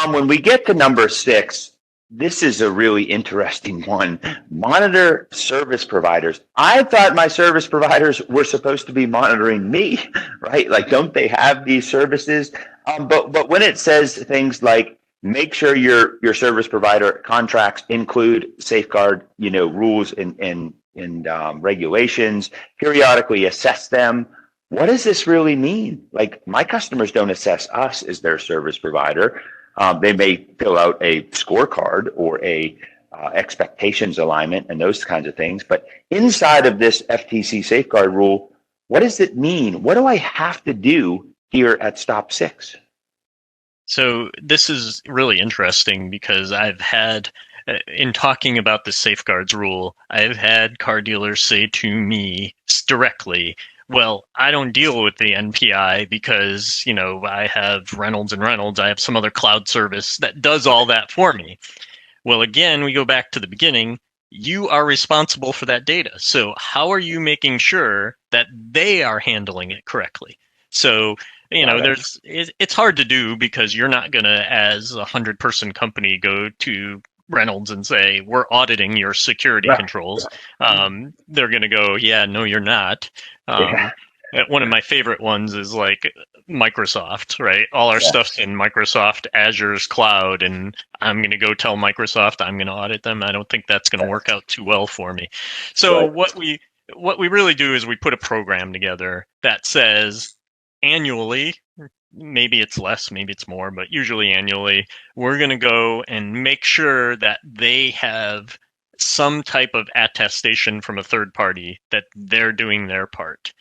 Tom, when we get to number 6, this is a really interesting one. Monitor service providers. I thought my service providers were supposed to be monitoring me, right? Like, don't they have these services? But when it says things like, make sure your service provider contracts include safeguard, rules and regulations, periodically assess them. What does this really mean? Like, my customers don't assess us as their service provider. They may fill out a scorecard or a expectations alignment and those kinds of things. But inside of this FTC safeguard rule, what does it mean? What do I have to do here at Stop 6? So this is really interesting because I've had, in talking about the safeguards rule, I've had car dealers say to me directly, well, I don't deal with the NPI because, I have Reynolds and Reynolds. I have some other cloud service that does all that for me. Well, again, we go back to the beginning. You are responsible for that data. So how are you making sure that they are handling it correctly? So, it's hard to do because you're not going to, as a 100-person company, go to Reynolds and say, we're auditing your security controls. They're going to go, yeah, no, you're not. One of my favorite ones is like Microsoft, right? All our stuff's in Microsoft Azure's cloud, and I'm going to go tell Microsoft I'm going to audit them. I don't think that's going to work out too well for me. So what we really do is we put a program together that says annually, maybe it's less, maybe it's more, but usually annually, we're going to go and make sure that they have some type of attestation from a third party that they're doing their part.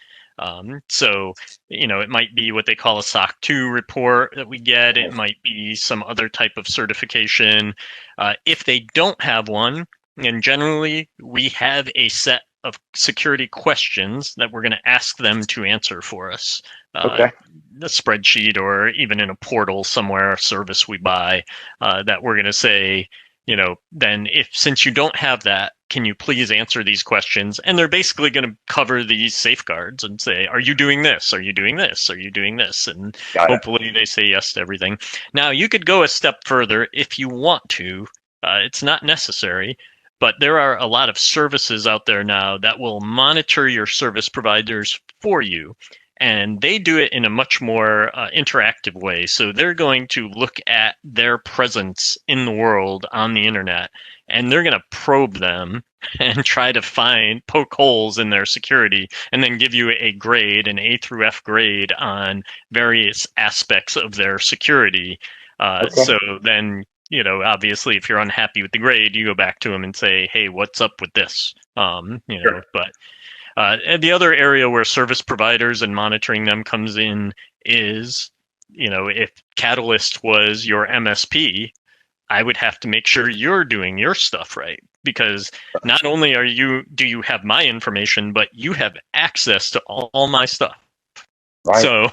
So, it might be what they call a SOC 2 report that we get. It might be some other type of certification. If they don't have one, and generally we have a set of security questions that we're going to ask them to answer for us. The spreadsheet or even in a portal somewhere, a service we buy, that we're going to say, then since you don't have that, can you please answer these questions? And they're basically going to cover these safeguards and say, are you doing this? Are you doing this? Are you doing this? And hopefully they say yes to everything. Now, you could go a step further if you want to. It's not necessary. But there are a lot of services out there now that will monitor your service providers for you. And they do it in a much more interactive way. So they're going to look at their presence in the world on the internet, and they're going to probe them and try to poke holes in their security, and then give you a grade, an A through F grade on various aspects of their security. So then, obviously, if you're unhappy with the grade, you go back to them and say, hey, what's up with this? But and the other area where service providers and monitoring them comes in is, if Catalyst was your MSP, I would have to make sure you're doing your stuff right. Because not only do you have my information, but you have access to all my stuff. Right. So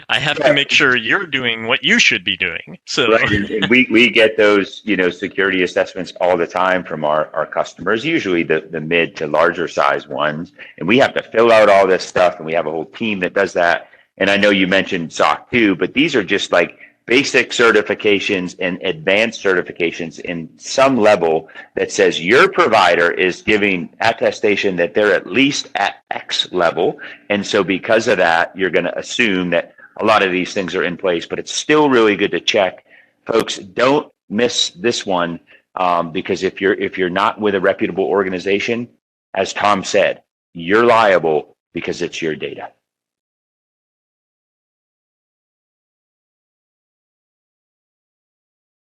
I have to make sure you're doing what you should be doing. So and we get those, security assessments all the time from our customers, usually the mid to larger size ones. And we have to fill out all this stuff, and we have a whole team that does that. And I know you mentioned SOC 2, but these are just like basic certifications and advanced certifications in some level that says your provider is giving attestation that they're at least at X level. And so because of that, you're going to assume that a lot of these things are in place, but it's still really good to check. Folks, don't miss this one, because if you're not with a reputable organization, as Tom said, you're liable because it's your data.